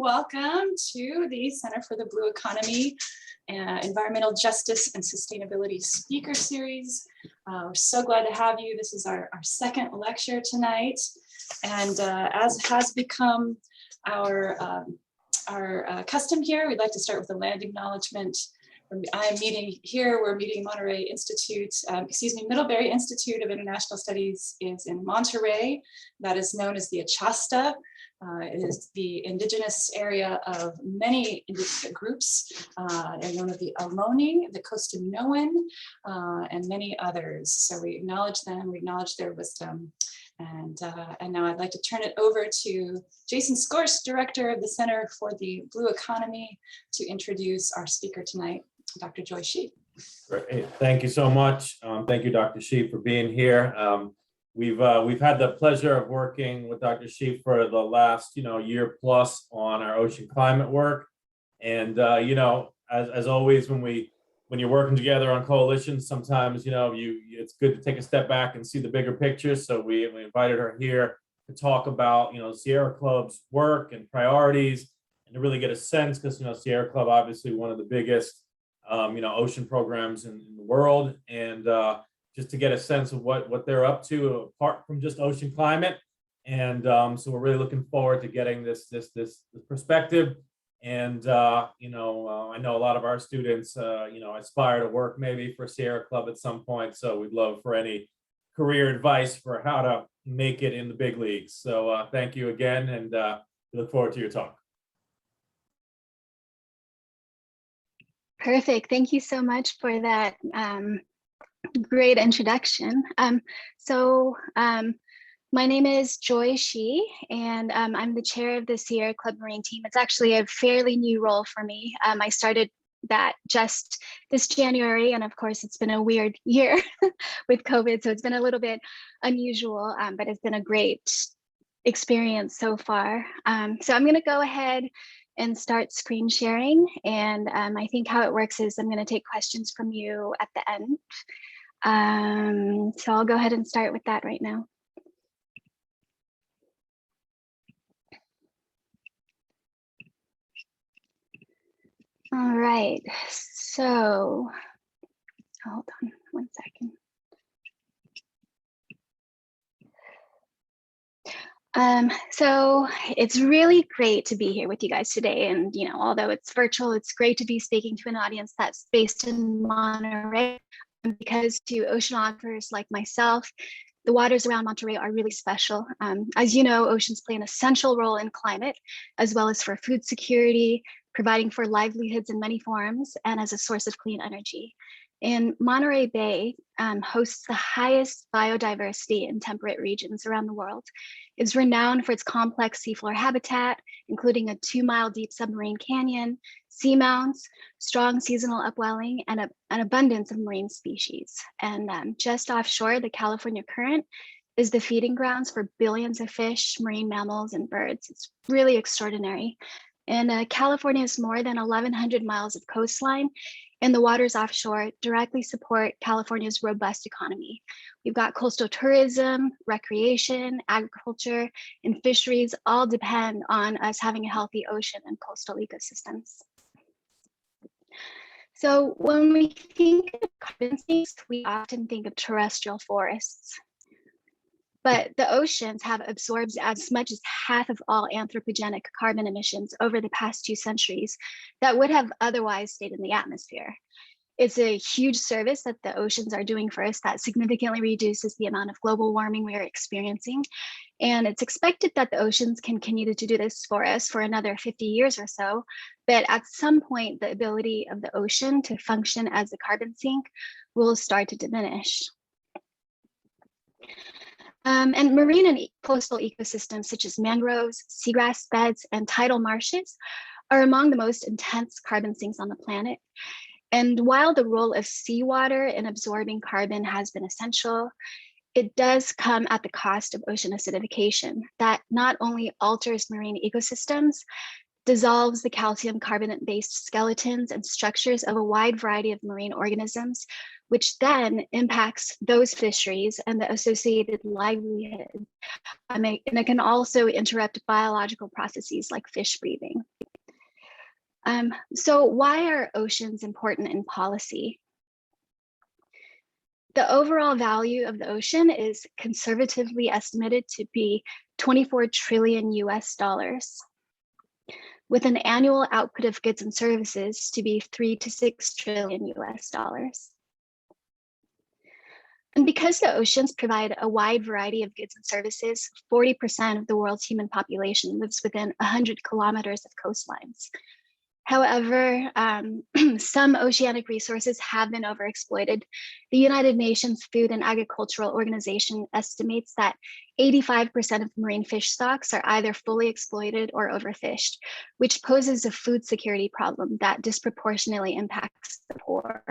Welcome to the Center for the Blue Economy, Environmental Justice and Sustainability Speaker Series. We're so glad to have you. This is our second lecture tonight. And as has become our custom here, we'd like to start with a land acknowledgement. I'm meeting here, we're meeting Monterey Institute, Middlebury Institute of International Studies is in Monterey. That is known as the Achasta. It is the indigenous area of many indigenous groups. They're known as the Ohlone, the Costanoan, and many others. So we acknowledge them, we acknowledge their wisdom. And now I'd like to turn it over to Jason Scorce, Director of the Center for the Blue Economy, to introduce our speaker tonight, Dr. Joy Shih. Great. Thank you so much. Thank you, Dr. Shih, for being here. We've had the pleasure of working with Dr. Shih for the last year plus on our ocean climate work. And as always, when you're working together on coalitions, sometimes it's good to take a step back and see the bigger picture. So we invited her here to talk about Sierra Club's work and priorities, and to really get a sense, because Sierra Club obviously one of the biggest ocean programs in the world, and just to get a sense of what they're up to apart from just ocean climate. And so we're really looking forward to getting this perspective. And I know a lot of our students aspire to work maybe for Sierra Club at some point. So we'd love for any career advice for how to make it in the big leagues. So thank you again, and we look forward to your talk. Perfect. Thank you so much for that great introduction. My name is Joy Shih, and I'm the chair of the Sierra Club Marine team. It's actually a fairly new role for me. I started that just this January, and of course it's been a weird year with COVID, so it's been a little bit unusual, but it's been a great experience so far. So I'm going to go ahead and start screen sharing. And I think how it works is I'm going to take questions from you at the end. So I'll go ahead and start with that right now. All right, so hold on one second. So it's really great to be here with you guys today. And, although it's virtual, it's great to be speaking to an audience that's based in Monterey, because to oceanographers like myself, the waters around Monterey are really special. As you know, oceans play an essential role in climate, as well as for food security, providing for livelihoods in many forms, and as a source of clean energy. And Monterey Bay hosts the highest biodiversity in temperate regions around the world. It's renowned for its complex seafloor habitat, including a 2-mile deep submarine canyon, seamounts, strong seasonal upwelling, and an abundance of marine species. And just offshore, the California Current is the feeding grounds for billions of fish, marine mammals, and birds. It's really extraordinary. And California has more than 1,100 miles of coastline, and the waters offshore directly support California's robust economy. We've got coastal tourism, recreation, agriculture, and fisheries all depend on us having a healthy ocean and coastal ecosystems. So when we think of carbon sinks, we often think of terrestrial forests. But the oceans have absorbed as much as half of all anthropogenic carbon emissions over the past 2 centuries that would have otherwise stayed in the atmosphere. It's a huge service that the oceans are doing for us that significantly reduces the amount of global warming we are experiencing. And it's expected that the oceans can continue to do this for us for another 50 years or so. But at some point, the ability of the ocean to function as a carbon sink will start to diminish. And marine and coastal ecosystems such as mangroves, seagrass beds, and tidal marshes are among the most intense carbon sinks on the planet. And while the role of seawater in absorbing carbon has been essential, it does come at the cost of ocean acidification that not only alters marine ecosystems, dissolves the calcium carbonate-based skeletons and structures of a wide variety of marine organisms, which then impacts those fisheries and the associated livelihood. And it can also interrupt biological processes like fish breathing. So why are oceans important in policy? The overall value of the ocean is conservatively estimated to be 24 trillion US dollars, with an annual output of goods and services to be 3 to 6 trillion US dollars. And because the oceans provide a wide variety of goods and services, 40% of the world's human population lives within 100 kilometers of coastlines. However, some oceanic resources have been overexploited. The United Nations Food and Agricultural Organization estimates that 85% of marine fish stocks are either fully exploited or overfished, which poses a food security problem that disproportionately impacts the poor.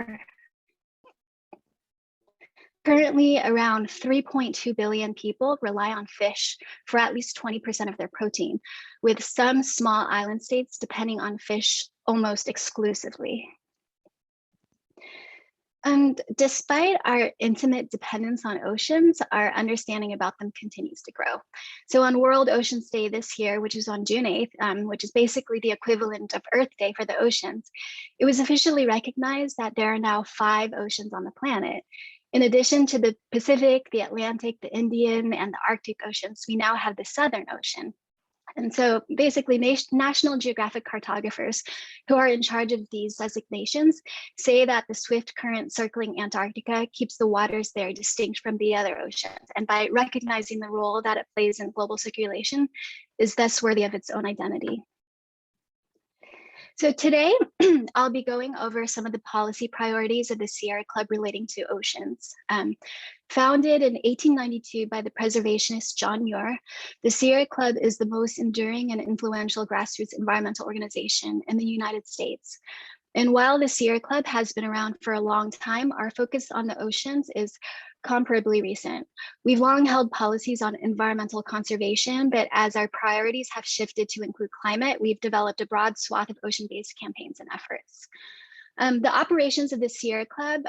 Currently, around 3.2 billion people rely on fish for at least 20% of their protein, with some small island states depending on fish almost exclusively. And despite our intimate dependence on oceans, our understanding about them continues to grow. So on World Oceans Day this year, which is on June 8th, which is basically the equivalent of Earth Day for the oceans, it was officially recognized that there are now 5 oceans on the planet. In addition to the Pacific, the Atlantic, the Indian, and the Arctic Oceans, we now have the Southern Ocean. And so basically National Geographic cartographers who are in charge of these designations say that the swift current circling Antarctica keeps the waters there distinct from the other oceans. And by recognizing the role that it plays in global circulation is thus worthy of its own identity. So today, I'll be going over some of the policy priorities of the Sierra Club relating to oceans. Founded in 1892 by the preservationist John Muir, the Sierra Club is the most enduring and influential grassroots environmental organization in the United States. And while the Sierra Club has been around for a long time, our focus on the oceans is comparably recent. We've long held policies on environmental conservation, but as our priorities have shifted to include climate, we've developed a broad swath of ocean-based campaigns and efforts. The operations of the Sierra Club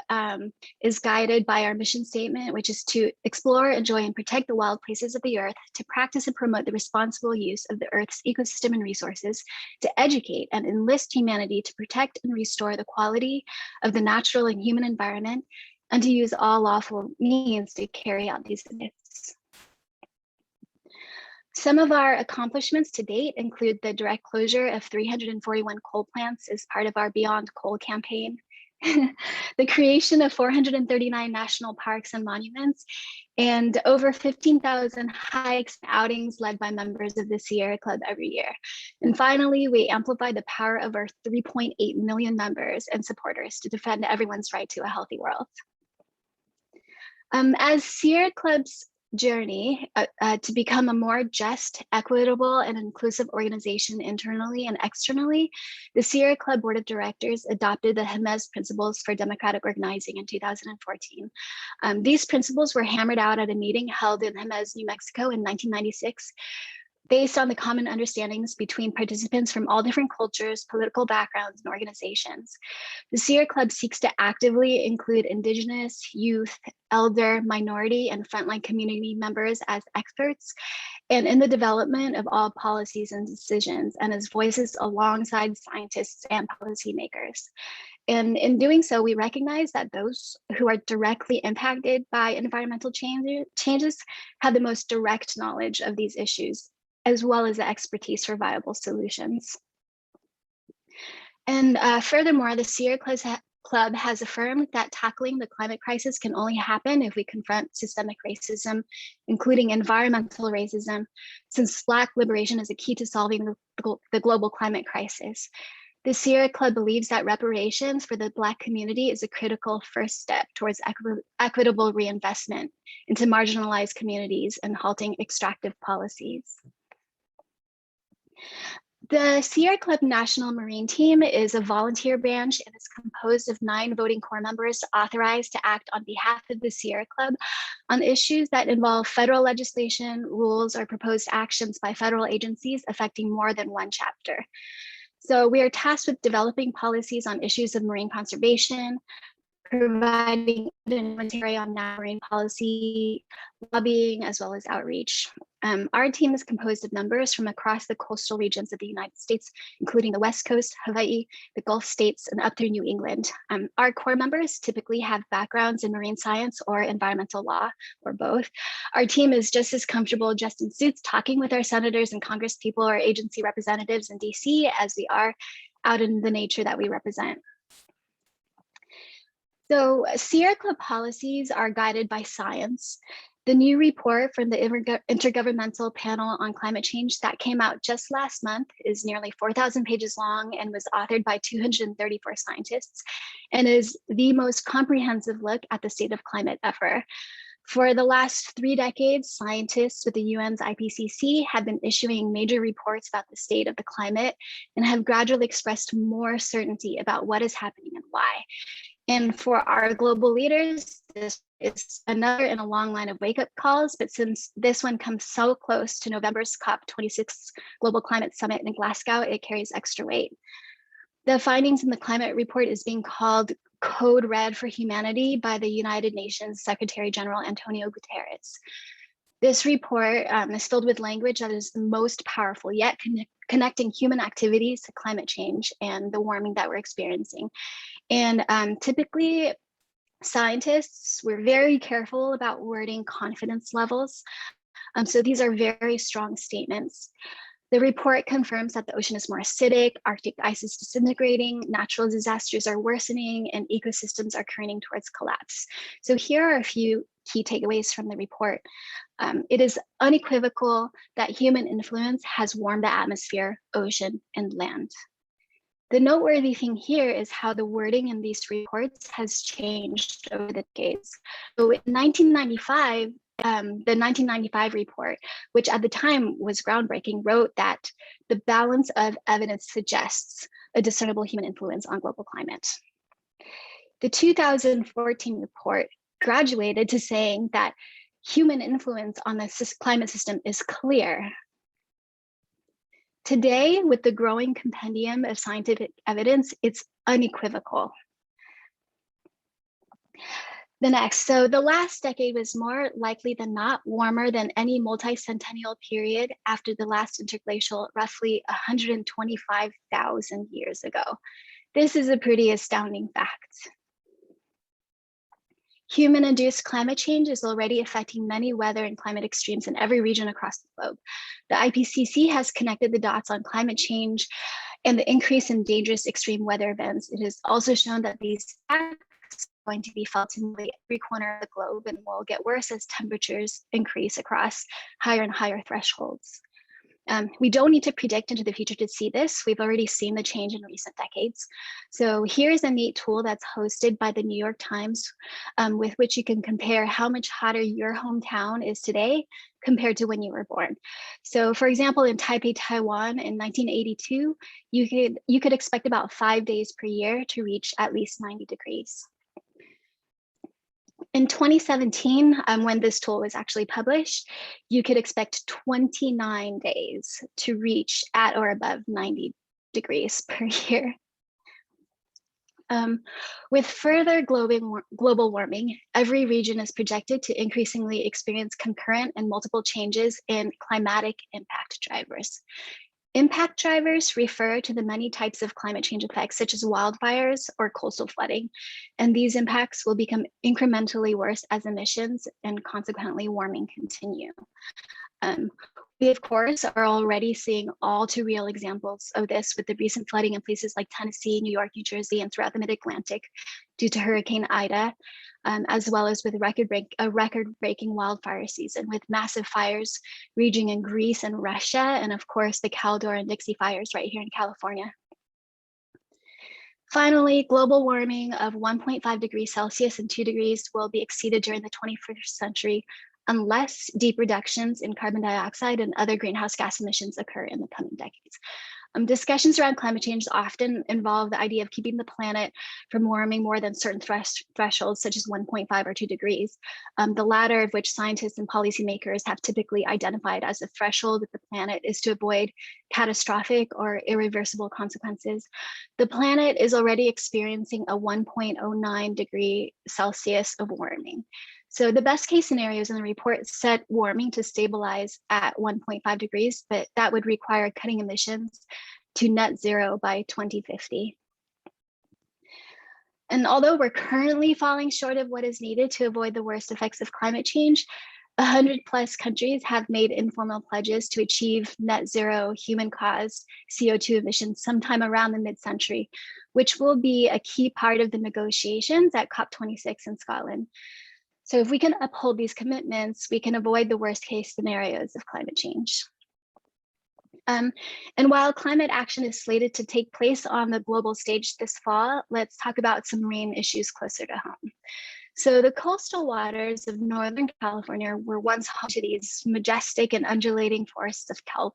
is guided by our mission statement, which is to explore, enjoy, and protect the wild places of the earth, to practice and promote the responsible use of the earth's ecosystem and resources, to educate and enlist humanity to protect and restore the quality of the natural and human environment, and to use all lawful means to carry out these efforts. Some of our accomplishments to date include the direct closure of 341 coal plants as part of our Beyond Coal campaign, the creation of 439 national parks and monuments, and over 15,000 hikes and outings led by members of the Sierra Club every year. And finally, we amplify the power of our 3.8 million members and supporters to defend everyone's right to a healthy world. As Sierra Club's journey to become a more just, equitable, and inclusive organization internally and externally, the Sierra Club Board of Directors adopted the Jemez Principles for Democratic Organizing in 2014. These principles were hammered out at a meeting held in Jemez, New Mexico in 1996, based on the common understandings between participants from all different cultures, political backgrounds, and organizations. The Sierra Club seeks to actively include Indigenous, youth, elder, minority, and frontline community members as experts, and in the development of all policies and decisions, and as voices alongside scientists and policymakers. And in doing so, we recognize that those who are directly impacted by environmental changes have the most direct knowledge of these issues, as well as the expertise for viable solutions. And furthermore, the Sierra Club has affirmed that tackling the climate crisis can only happen if we confront systemic racism, including environmental racism, since Black liberation is a key to solving the global climate crisis. The Sierra Club believes that reparations for the Black community is a critical first step towards equitable reinvestment into marginalized communities and halting extractive policies. The Sierra Club National Marine Team is a volunteer branch and is composed of 9 voting corps members authorized to act on behalf of the Sierra Club on issues that involve federal legislation, rules, or proposed actions by federal agencies affecting more than one chapter. So we are tasked with developing policies on issues of marine conservation, providing commentary on marine policy, lobbying, as well as outreach. Our team is composed of members from across the coastal regions of the United States, including the West Coast, Hawaii, the Gulf states, and up through New England. Our core members typically have backgrounds in marine science or environmental law, or both. Our team is just as comfortable dressed in suits talking with our senators and congresspeople or agency representatives in DC as we are out in the nature that we represent. So Sierra Club policies are guided by science. The new report from the Intergovernmental Panel on Climate Change that came out just last month is nearly 4,000 pages long and was authored by 234 scientists and is the most comprehensive look at the state of climate ever. For the last 3 decades, scientists with the UN's IPCC have been issuing major reports about the state of the climate and have gradually expressed more certainty about what is happening and why. And for our global leaders, this is another in a long line of wake-up calls, but since this one comes so close to November's COP26 Global Climate Summit in Glasgow, it carries extra weight. The findings in the climate report is being called Code Red for Humanity by the United Nations Secretary General Antonio Guterres. This report is filled with language that is the most powerful yet, connecting human activities to climate change and the warming that we're experiencing. And typically, scientists, we're very careful about wording confidence levels. So these are very strong statements. The report confirms that the ocean is more acidic, Arctic ice is disintegrating, natural disasters are worsening, and ecosystems are turning towards collapse. So here are a few key takeaways from the report. It is unequivocal that human influence has warmed the atmosphere, ocean, and land. The noteworthy thing here is how the wording in these reports has changed over the decades. So in 1995, the 1995 report, which at the time was groundbreaking, wrote that the balance of evidence suggests a discernible human influence on global climate. The 2014 report graduated to saying that human influence on the climate system is clear. Today, with the growing compendium of scientific evidence, it's unequivocal. The next, so the last decade was more likely than not warmer than any multi-centennial period after the last interglacial, roughly 125,000 years ago. This is a pretty astounding fact. Human-induced climate change is already affecting many weather and climate extremes in every region across the globe. The IPCC has connected the dots on climate change and the increase in dangerous extreme weather events. It has also shown that these effects are going to be felt in every corner of the globe and will get worse as temperatures increase across higher and higher thresholds. We don't need to predict into the future to see this. We've already seen the change in recent decades. So here's a neat tool that's hosted by the New York Times, with which you can compare how much hotter your hometown is today compared to when you were born. So for example, in Taipei, Taiwan in 1982, you could expect about 5 days per year to reach at least 90 degrees. In 2017, when this tool was actually published, you could expect 29 days to reach at or above 90 degrees per year. With further global warming, every region is projected to increasingly experience concurrent and multiple changes in climatic impact drivers. Impact drivers refer to the many types of climate change effects, such as wildfires or coastal flooding, and these impacts will become incrementally worse as emissions and consequently warming continue. We, of course, are already seeing all too real examples of this with the recent flooding in places like Tennessee, New York, New Jersey, and throughout the Mid-Atlantic due to Hurricane Ida, as well as with a record-breaking wildfire season with massive fires raging in Greece and Russia, and of course, the Caldor and Dixie fires right here in California. Finally, global warming of 1.5 degrees Celsius and 2 degrees will be exceeded during the 21st century unless deep reductions in carbon dioxide and other greenhouse gas emissions occur in the coming decades. Discussions around climate change often involve the idea of keeping the planet from warming more than certain thresholds, such as 1.5 or 2 degrees, the latter of which scientists and policymakers have typically identified as a threshold of the planet is to avoid catastrophic or irreversible consequences. The planet is already experiencing a 1.09 degree Celsius of warming. So the best case scenarios in the report set warming to stabilize at 1.5 degrees, but that would require cutting emissions to net zero by 2050. And although we're currently falling short of what is needed to avoid the worst effects of climate change, 100+ countries have made informal pledges to achieve net zero human-caused CO2 emissions sometime around the mid-century, which will be a key part of the negotiations at COP26 in Scotland. So if we can uphold these commitments, we can avoid the worst case scenarios of climate change. And while climate action is slated to take place on the global stage this fall, let's talk about some marine issues closer to home. So the coastal waters of Northern California were once home to these majestic and undulating forests of kelp.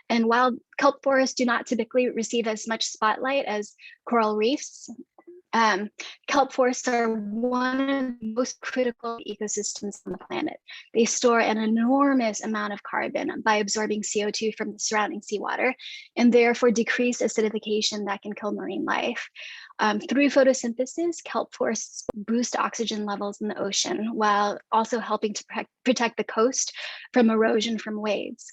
And while kelp forests do not typically receive as much spotlight as coral reefs, kelp forests are one of the most critical ecosystems on the planet. They store an enormous amount of carbon by absorbing CO2 from the surrounding seawater, and therefore decrease acidification that can kill marine life. Through photosynthesis, kelp forests boost oxygen levels in the ocean, while also helping to protect the coast from erosion from waves.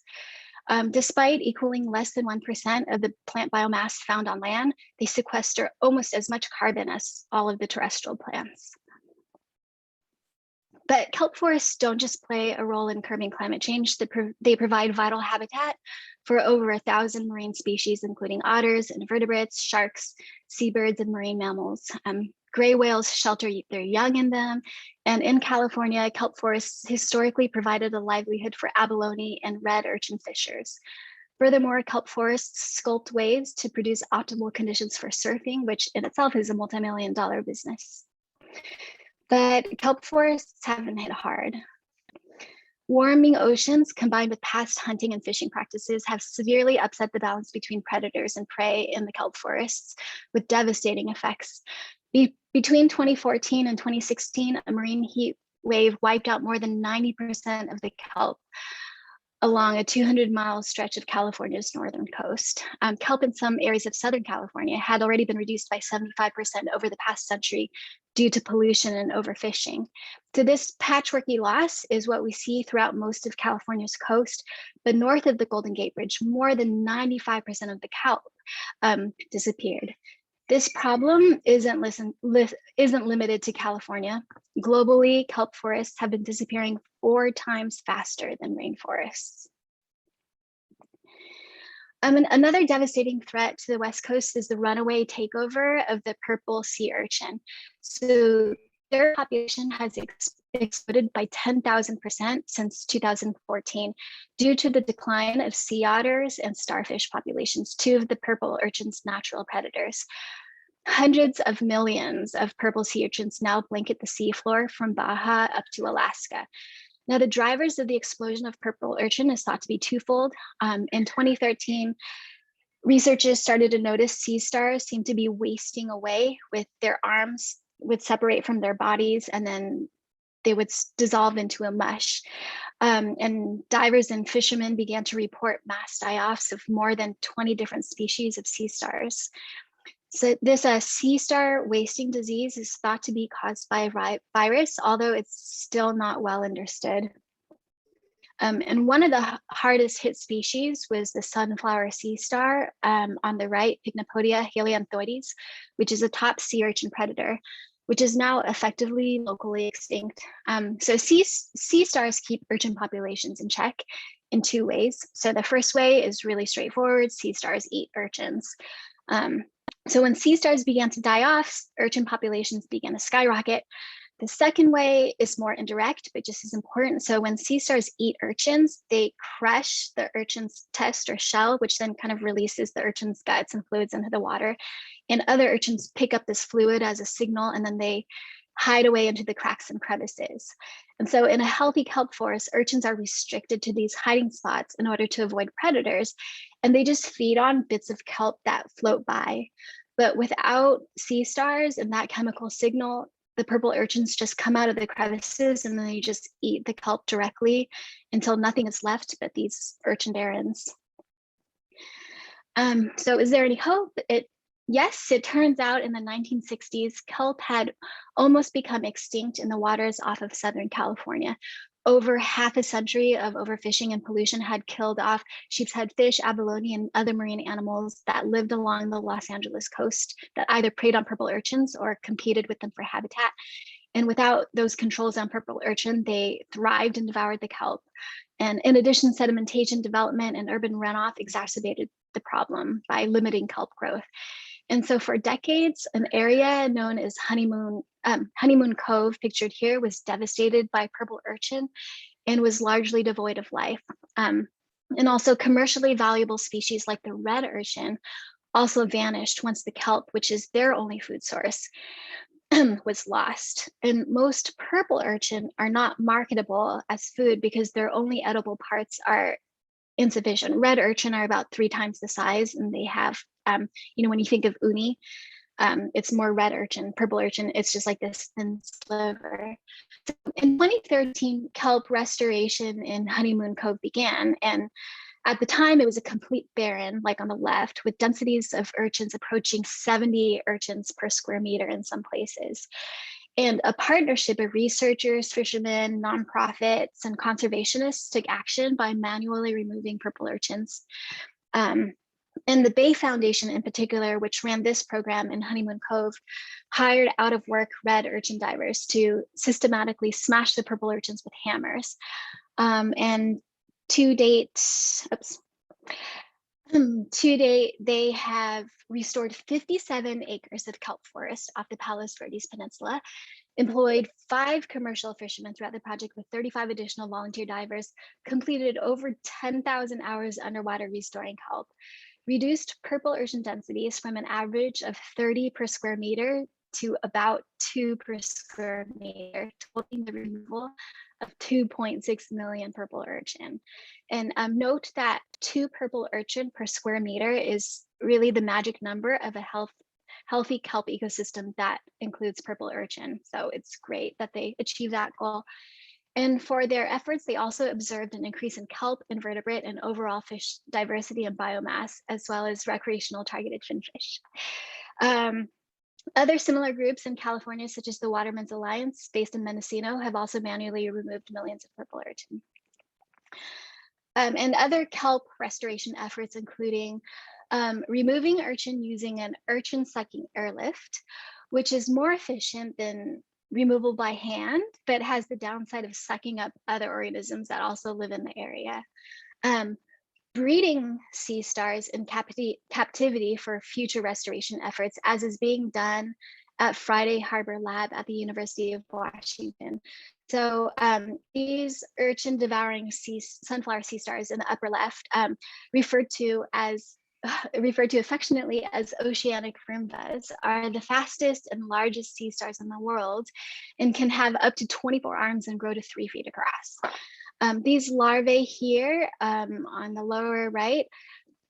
Despite equaling less than 1% of the plant biomass found on land, they sequester almost as much carbon as all of the terrestrial plants. But kelp forests don't just play a role in curbing climate change, they provide vital habitat for over 1,000 marine species, including otters, invertebrates, sharks, seabirds, and marine mammals. Gray whales shelter their young in them. And in California, kelp forests historically provided a livelihood for abalone and red urchin fishers. Furthermore, kelp forests sculpt waves to produce optimal conditions for surfing, which in itself is a multi-million-dollar business. But kelp forests have been hit hard. Warming oceans combined with past hunting and fishing practices have severely upset the balance between predators and prey in the kelp forests, with devastating effects. Between 2014 and 2016, a marine heat wave wiped out more than 90% of the kelp along a 200-mile stretch of California's northern coast. Kelp in some areas of Southern California had already been reduced by 75% over the past century due to pollution and overfishing. So this patchworky loss is what we see throughout most of California's coast, but north of the Golden Gate Bridge, more than 95% of the kelp disappeared. This problem isn't limited to California. Globally, kelp forests have been disappearing 4 times faster than rainforests. Another devastating threat to the West Coast is the runaway takeover of the purple sea urchin. So their population has exploded by 10,000% since 2014 due to the decline of sea otters and starfish populations, 2 of the purple urchin's natural predators. Hundreds of millions of purple sea urchins now blanket the seafloor from Baja up to Alaska. Now, the drivers of the explosion of purple urchin is thought to be twofold. In 2013, researchers started to notice sea stars seem to be wasting away, with their arms would separate from their bodies and then they would dissolve into a mush. And divers and fishermen began to report mass die-offs of more than 20 different species of sea stars. So this sea star wasting disease is thought to be caused by a virus, although it's still not well understood. And one of the hardest hit species was the sunflower sea star on the right, Pycnopodia helianthoides, which is a top sea urchin predator, which is now effectively locally extinct. So sea stars keep urchin populations in check in 2 ways. So the first way is really straightforward: sea stars eat urchins. So when sea stars began to die off, urchin populations began to skyrocket. The second way is more indirect, but just as important. So when sea stars eat urchins, they crush the urchin's test or shell, which then kind of releases the urchin's guts and fluids into the water. And other urchins pick up this fluid as a signal, and then they hide away into the cracks and crevices. And so in a healthy kelp forest, urchins are restricted to these hiding spots in order to avoid predators. and they just feed on bits of kelp that float by. But without sea stars and that chemical signal, the purple urchins just come out of the crevices and then they just eat the kelp directly until nothing is left but these urchin barrens. So is there any hope? Yes, it turns out in the 1960s, kelp had almost become extinct in the waters off of Southern California. Over half a century of overfishing and pollution had killed off sheepshead fish, abalone, and other marine animals that lived along the Los Angeles coast that either preyed on purple urchins or competed with them for habitat. And without those controls on purple urchin, they thrived and devoured the kelp. And in addition, sedimentation, development, and urban runoff exacerbated the problem by limiting kelp growth. And so for decades, an area known as Honeymoon Cove, pictured here, was devastated by purple urchin and was largely devoid of life. And also commercially valuable species like the red urchin also vanished once the kelp, which is their only food source, was lost. And most purple urchin are not marketable as food because their only edible parts are insufficient. Red urchin are about 3 times the size, and they have, when you think of uni, it's more red urchin. Purple urchin, it's just like this thin sliver. So in 2013, kelp restoration in Honeymoon Cove began, and at the time it was a complete barren, like on the left, with densities of urchins approaching 70 urchins per square meter in some places. And a partnership of researchers, fishermen, nonprofits, and conservationists took action by manually removing purple urchins. And the Bay Foundation in particular, which ran this program in Honeymoon Cove, hired out-of-work red urchin divers to systematically smash the purple urchins with hammers. And to date, they have restored 57 acres of kelp forest off the Palos Verdes Peninsula, employed 5 commercial fishermen throughout the project with 35 additional volunteer divers, completed over 10,000 hours underwater restoring kelp, reduced purple urchin densities from an average of 30 per square meter to about 2 per square meter, totaling the removal of 2.6 million purple urchin. And note that 2 purple urchin per square meter is really the magic number of a healthy kelp ecosystem that includes purple urchin. So it's great that they achieve that goal. And for their efforts, they also observed an increase in kelp, invertebrate, and overall fish diversity and biomass, as well as recreational targeted finfish. Other similar groups in California, such as the Watermen's Alliance, based in Mendocino, have also manually removed millions of purple urchin. And other kelp restoration efforts, including removing urchin using an urchin sucking airlift, which is more efficient than removal by hand, but has the downside of sucking up other organisms that also live in the area. Breeding sea stars in captivity for future restoration efforts, as is being done at Friday Harbor Lab at the University of Washington. So these urchin devouring sunflower sea stars in the upper left, referred to affectionately as oceanic Roombas, are the fastest and largest sea stars in the world and can have up to 24 arms and grow to 3 feet across. These larvae here on the lower right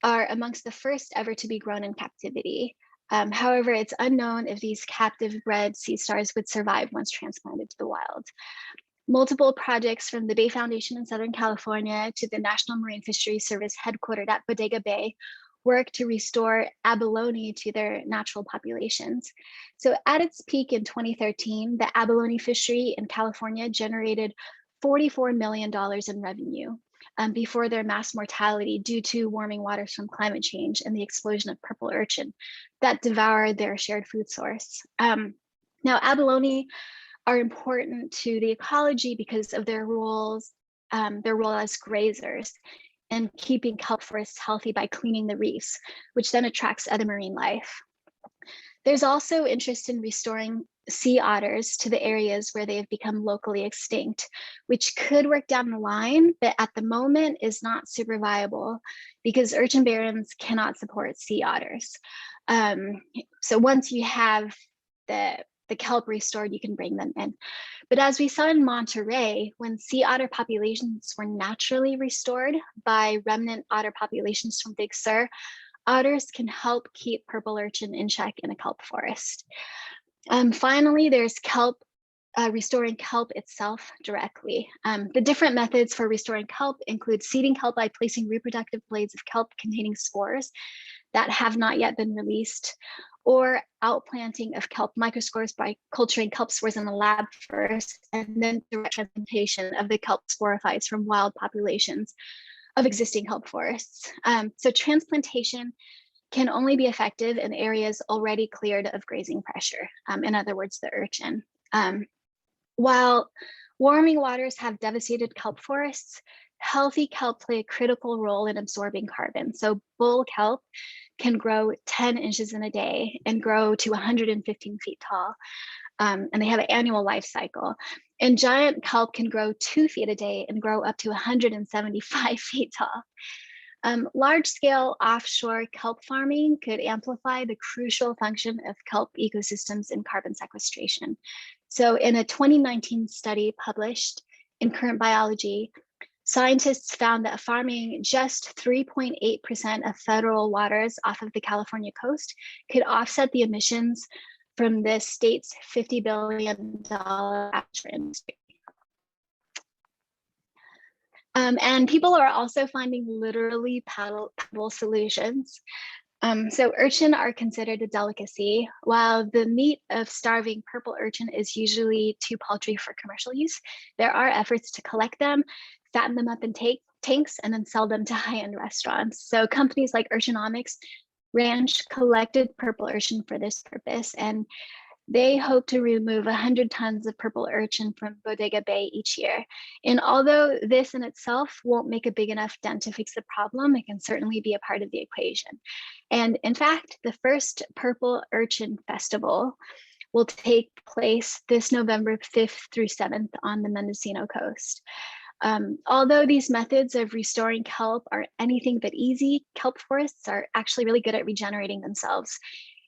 are amongst the first ever to be grown in captivity. However, it's unknown if these captive bred sea stars would survive once transplanted to the wild. Multiple projects from the Bay Foundation in Southern California to the National Marine Fisheries Service headquartered at Bodega Bay work to restore abalone to their natural populations. So at its peak in 2013, the abalone fishery in California generated $44 million in revenue before their mass mortality due to warming waters from climate change and the explosion of purple urchin that devoured their shared food source. Now, abalone are important to the ecology because of their role as grazers and keeping kelp forests healthy by cleaning the reefs, which then attracts other marine life. There's also interest in restoring sea otters to the areas where they have become locally extinct, which could work down the line, but at the moment is not super viable because urchin barrens cannot support sea otters. So once you have the the kelp restored, you can bring them in. But as we saw in Monterey, when sea otter populations were naturally restored by remnant otter populations from Big Sur, otters can help keep purple urchin in check in a kelp forest. Finally, there's kelp, restoring kelp itself directly. The different methods for restoring kelp include seeding kelp by placing reproductive blades of kelp containing spores that have not yet been released, or outplanting of kelp microspores by culturing kelp spores in the lab first, and then direct transplantation of the kelp sporophytes from wild populations of existing kelp forests. So transplantation can only be effective in areas already cleared of grazing pressure, in other words, the urchin. While warming waters have devastated kelp forests, healthy kelp play a critical role in absorbing carbon. So bull kelp can grow 10 inches in a day and grow to 115 feet tall. And they have an annual life cycle. And giant kelp can grow 2 feet a day and grow up to 175 feet tall. Large-scale offshore kelp farming could amplify the crucial function of kelp ecosystems in carbon sequestration. So in a 2019 study published in Current Biology, scientists found that farming just 3.8% of federal waters off of the California coast could offset the emissions from the state's $50 billion agriculture industry. And people are also finding literally palatable solutions. So urchin are considered a delicacy. While the meat of starving purple urchin is usually too paltry for commercial use, there are efforts to collect them, fatten them up in tanks, and then sell them to high-end restaurants. So companies like Urchinomics Ranch collected purple urchin for this purpose, and they hope to remove 100 tons of purple urchin from Bodega Bay each year. And although this in itself won't make a big enough dent to fix the problem, it can certainly be a part of the equation. And in fact, the first Purple Urchin Festival will take place this November 5th through 7th on the Mendocino coast. Although these methods of restoring kelp are anything but easy, kelp forests are actually really good at regenerating themselves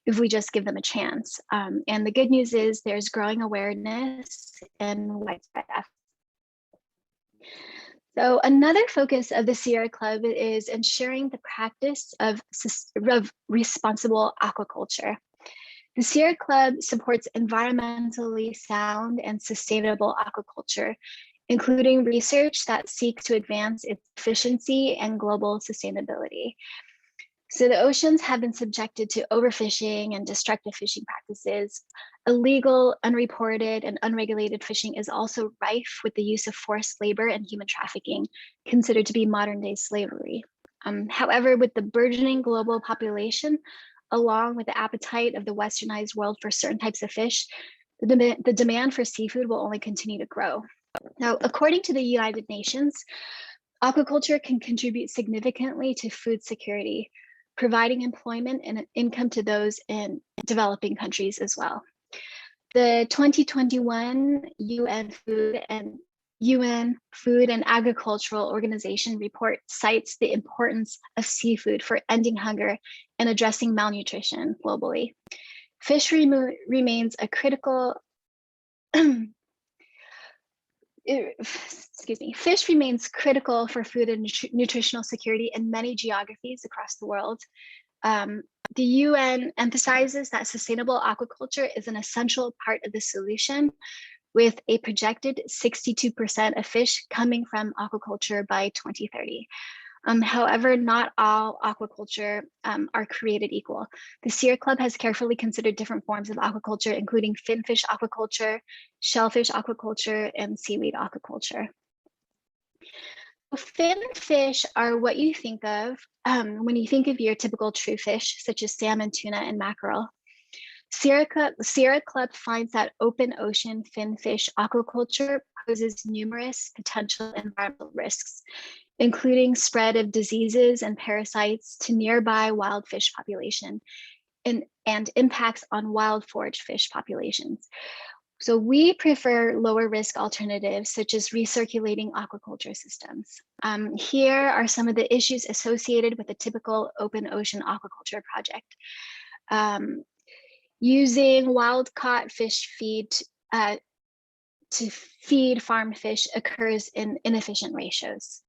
if we just give them a chance. And the good news is there's growing awareness and widespread effort. So another focus of the Sierra Club is ensuring the practice of responsible aquaculture. The Sierra Club supports environmentally sound and sustainable aquaculture, including research that seeks to advance its efficiency and global sustainability. So the oceans have been subjected to overfishing and destructive fishing practices. Illegal, unreported, and unregulated fishing is also rife with the use of forced labor and human trafficking, considered to be modern-day slavery. However, with the burgeoning global population, along with the appetite of the westernized world for certain types of fish, the demand for seafood will only continue to grow. Now, according to the United Nations, aquaculture can contribute significantly to food security, providing employment and income to those in developing countries as well. The 2021 UN Food and Agricultural Organization report cites the importance of seafood for ending hunger and addressing malnutrition globally. Fish remains a critical Fish remains critical for food and nutritional security in many geographies across the world. The UN emphasizes that sustainable aquaculture is an essential part of the solution, with a projected 62% of fish coming from aquaculture by 2030. However, not all aquaculture are created equal. The Sierra Club has carefully considered different forms of aquaculture, including finfish aquaculture, shellfish aquaculture, and seaweed aquaculture. Finfish are what you think of when you think of your typical true fish, such as salmon, tuna, and mackerel. Sierra Club finds that open ocean finfish aquaculture poses numerous potential environmental risks, including spread of diseases and parasites to nearby wild fish population and impacts on wild forage fish populations. So we prefer lower risk alternatives such as recirculating aquaculture systems. Here are some of the issues associated with a typical open ocean aquaculture project. using wild-caught fish feed to feed farmed fish occurs in inefficient ratios.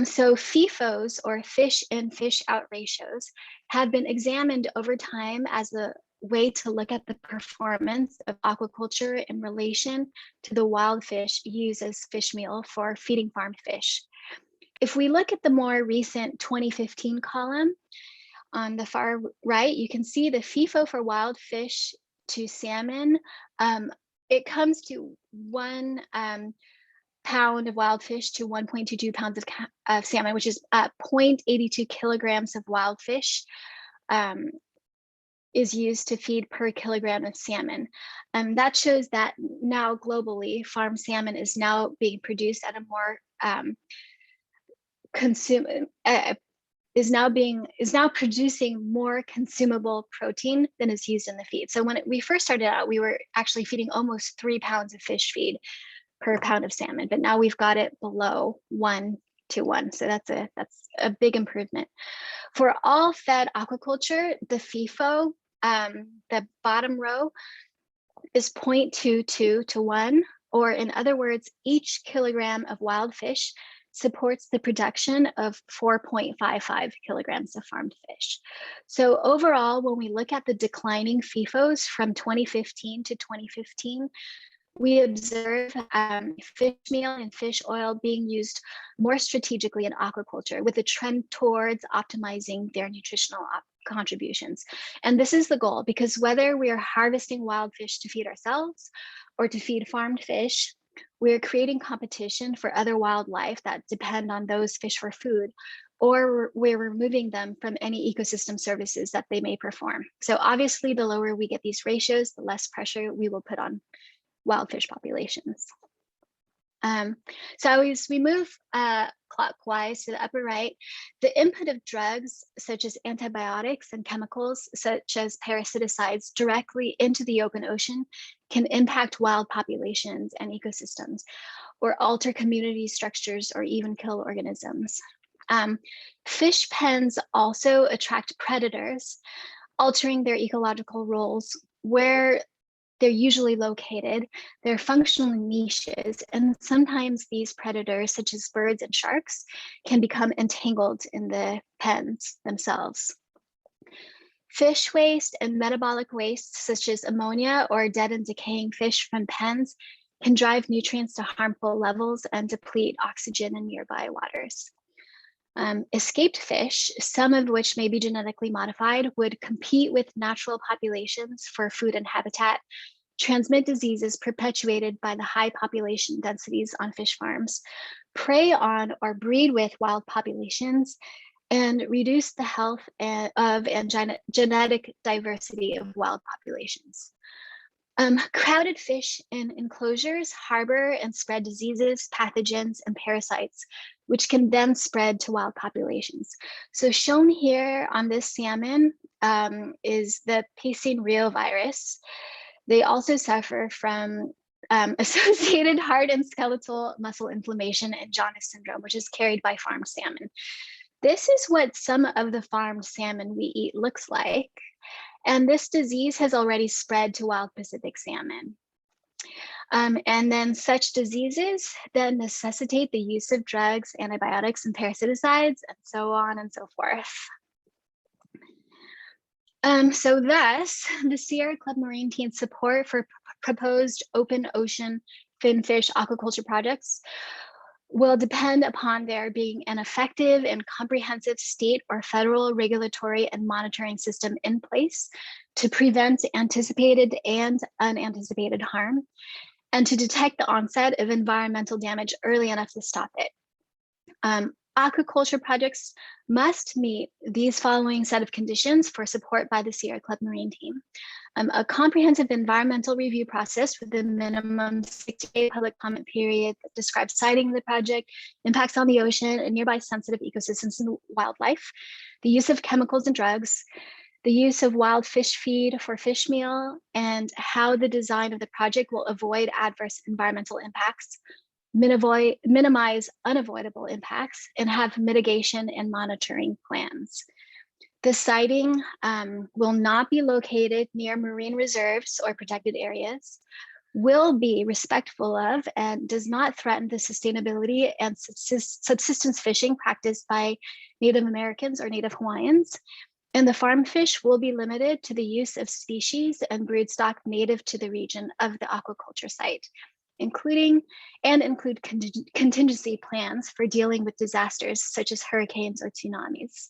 So FIFOs, or fish in, fish out ratios, have been examined over time as a way to look at the performance of aquaculture in relation to the wild fish used as fish meal for feeding farmed fish. If we look at the more recent 2015 column on the far right, you can see the FIFO for wild fish to salmon. It comes to 1 pound of wild fish to 1.22 pounds of salmon, which is 0.82 kilograms of wild fish is used to feed per kilogram of salmon. That shows that now globally, farmed salmon is now being produced at a more is now producing more consumable protein than is used in the feed. So when we first started out, we were actually feeding almost 3 pounds of fish feed per pound of salmon, but now we've got it below 1 to 1. So that's a big improvement. For all fed aquaculture, the FIFO, the bottom row, is 0.22 to 1, or in other words, each kilogram of wild fish supports the production of 4.55 kilograms of farmed fish. So overall, when we look at the declining FIFOs from 2015 to 2015, we observe fish meal and fish oil being used more strategically in aquaculture, with a trend towards optimizing their nutritional contributions. And this is the goal, because whether we are harvesting wild fish to feed ourselves or to feed farmed fish, we're creating competition for other wildlife that depend on those fish for food, or we're removing them from any ecosystem services that they may perform. So obviously, the lower we get these ratios, the less pressure we will put on wild fish populations. So as we move clockwise to the upper right, the input of drugs such as antibiotics and chemicals such as parasiticides directly into the open ocean can impact wild populations and ecosystems, or alter community structures, or even kill organisms. Fish pens also attract predators, altering their ecological roles where they're usually located. They're functional niches, and sometimes these predators, such as birds and sharks, can become entangled in the pens themselves. Fish waste and metabolic waste, such as ammonia or dead and decaying fish from pens, can drive nutrients to harmful levels and deplete oxygen in nearby waters. Escaped fish, some of which may be genetically modified, would compete with natural populations for food and habitat, transmit diseases perpetuated by the high population densities on fish farms, prey on or breed with wild populations, and reduce the health and genetic diversity of wild populations. Crowded fish in enclosures harbor and spread diseases, pathogens, and parasites, which can then spread to wild populations. So shown here on this salmon is the Pasine Rio virus. They also suffer from associated heart and skeletal muscle inflammation and jaundice syndrome, which is carried by farmed salmon. This is what some of the farmed salmon we eat looks like. And this disease has already spread to wild Pacific salmon. And then such diseases then necessitate the use of drugs, antibiotics, and parasiticides, and so on and so forth. So thus, the Sierra Club Marine Team's support for proposed open ocean finfish aquaculture projects will depend upon there being an effective and comprehensive state or federal regulatory and monitoring system in place to prevent anticipated and unanticipated harm, and to detect the onset of environmental damage early enough to stop it. Aquaculture projects must meet these following set of conditions for support by the Sierra Club Marine Team. A comprehensive environmental review process with a minimum 60-day public comment period that describes siting of the project, impacts on the ocean and nearby sensitive ecosystems and wildlife, the use of chemicals and drugs, the use of wild fish feed for fish meal, and how the design of the project will avoid adverse environmental impacts, minimize unavoidable impacts, and have mitigation and monitoring plans. The siting will not be located near marine reserves or protected areas, will be respectful of and does not threaten the sustainability and subsistence fishing practiced by Native Americans or Native Hawaiians. And the farm fish will be limited to the use of species and broodstock native to the region of the aquaculture site, include contingency plans for dealing with disasters such as hurricanes or tsunamis.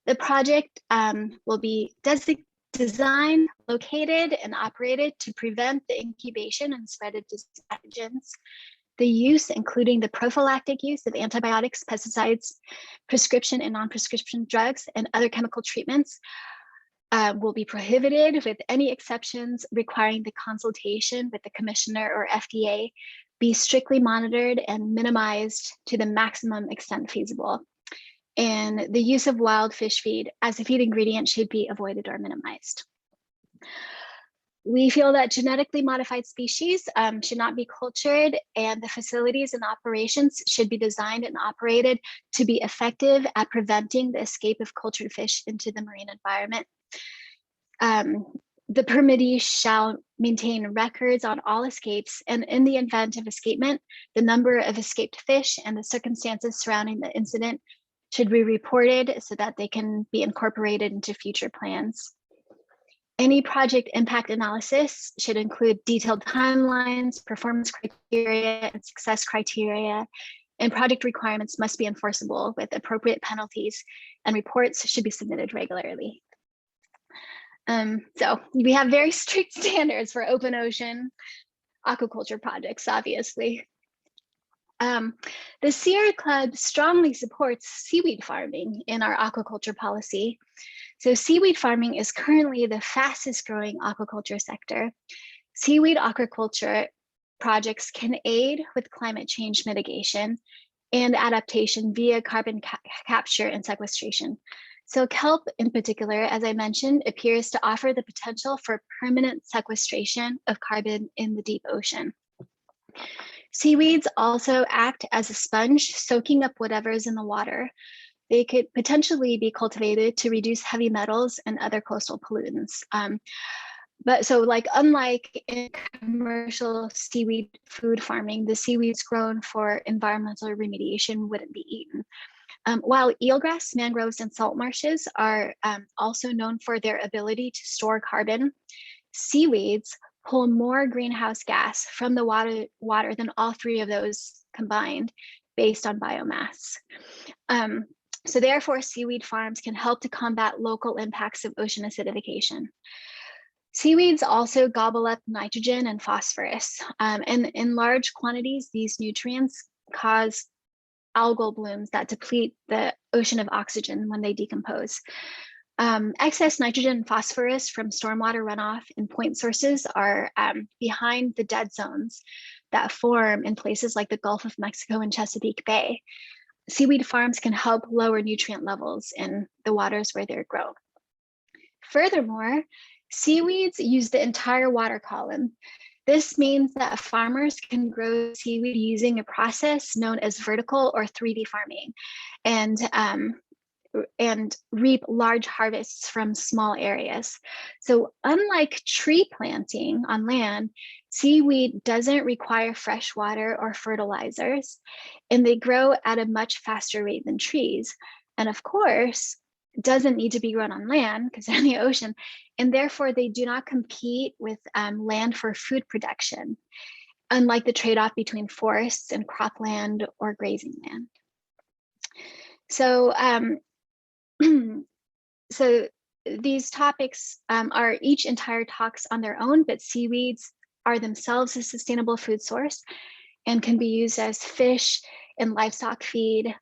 The project will be designed, located, and operated to prevent the incubation and spread of pathogens, the use, including the prophylactic use of antibiotics, pesticides, prescription and non-prescription drugs, and other chemical treatments will be prohibited, with any exceptions requiring the consultation with the commissioner or FDA be strictly monitored and minimized to the maximum extent feasible. And the use of wild fish feed as a feed ingredient should be avoided or minimized. We feel that genetically modified species should not be cultured, and the facilities and operations should be designed and operated to be effective at preventing the escape of cultured fish into the marine environment. The permittee shall maintain records on all escapes, and in the event of escapement, the number of escaped fish and the circumstances surrounding the incident should be reported so that they can be incorporated into future plans. Any project impact analysis should include detailed timelines, performance criteria, and success criteria, and project requirements must be enforceable with appropriate penalties, and reports should be submitted regularly. So we have very strict standards for open ocean aquaculture projects, obviously. The Sierra Club strongly supports seaweed farming in our aquaculture policy. So seaweed farming is currently the fastest growing aquaculture sector. Seaweed aquaculture projects can aid with climate change mitigation and adaptation via carbon capture and sequestration. So kelp in particular, as I mentioned, appears to offer the potential for permanent sequestration of carbon in the deep ocean. Seaweeds also act as a sponge, soaking up whatever is in the water. They could potentially be cultivated to reduce heavy metals and other coastal pollutants. But so unlike in commercial seaweed food farming, the seaweeds grown for environmental remediation wouldn't be eaten. While eelgrass, mangroves, and salt marshes are also known for their ability to store carbon, seaweeds pull more greenhouse gas from the water than all three of those combined based on biomass. So therefore, seaweed farms can help to combat local impacts of ocean acidification. Seaweeds also gobble up nitrogen and phosphorus, and in large quantities, these nutrients cause algal blooms that deplete the ocean of oxygen when they decompose. Excess nitrogen and phosphorus from stormwater runoff and point sources are behind the dead zones that form in places like the Gulf of Mexico and Chesapeake Bay. Seaweed farms can help lower nutrient levels in the waters where they're grown. Furthermore, seaweeds use the entire water column. This means that farmers can grow seaweed using a process known as vertical or 3D farming, and reap large harvests from small areas. So unlike tree planting on land, seaweed doesn't require fresh water or fertilizers, and they grow at a much faster rate than trees. And of course, doesn't need to be grown on land because they're in the ocean, and therefore they do not compete with land for food production, unlike the trade-off between forests and cropland or grazing land. So, so these topics are each entire talks on their own, but seaweeds are themselves a sustainable food source and can be used as fish and livestock feed.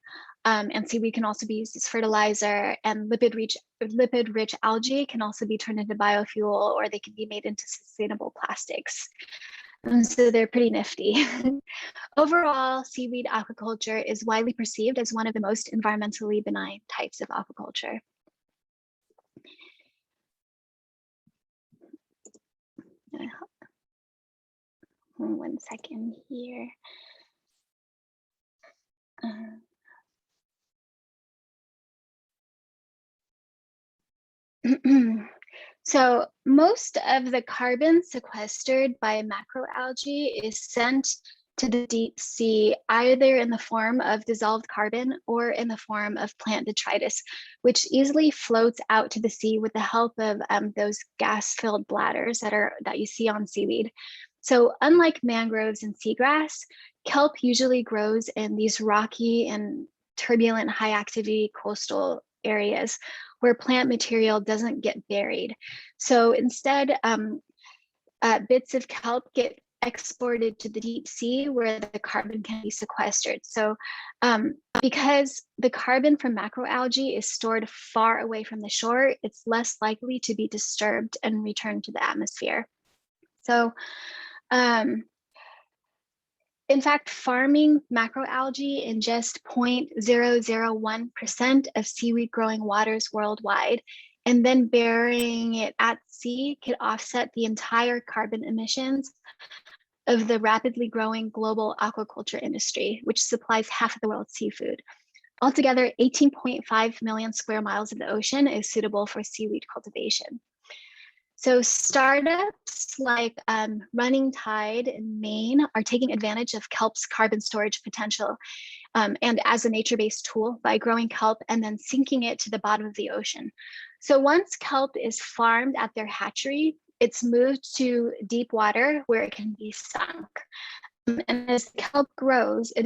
And seaweed can also be used as fertilizer, and lipid-rich algae can also be turned into biofuel, or they can be made into sustainable plastics. And so they're pretty nifty. Overall, seaweed aquaculture is widely perceived as one of the most environmentally benign types of aquaculture. One second here. So most of the carbon sequestered by macroalgae is sent to the deep sea, either in the form of dissolved carbon or in the form of plant detritus, which easily floats out to the sea with the help of those gas-filled bladders that you see on seaweed. So unlike mangroves and seagrass, kelp usually grows in these rocky and turbulent high activity coastal areas where plant material doesn't get buried. So instead, bits of kelp get exported to the deep sea where the carbon can be sequestered. So because the carbon from macroalgae is stored far away from the shore, it's less likely to be disturbed and returned to the atmosphere. So in fact, farming macroalgae in just 0.001% of seaweed growing waters worldwide, and then burying it at sea could offset the entire carbon emissions of the rapidly growing global aquaculture industry, which supplies half of the world's seafood. Altogether, 18.5 million square miles of the ocean is suitable for seaweed cultivation. So startups like Running Tide in Maine are taking advantage of kelp's carbon storage potential and as a nature-based tool by growing kelp and then sinking it to the bottom of the ocean. So once kelp is farmed at their hatchery, it's moved to deep water where it can be sunk. And as the kelp grows, it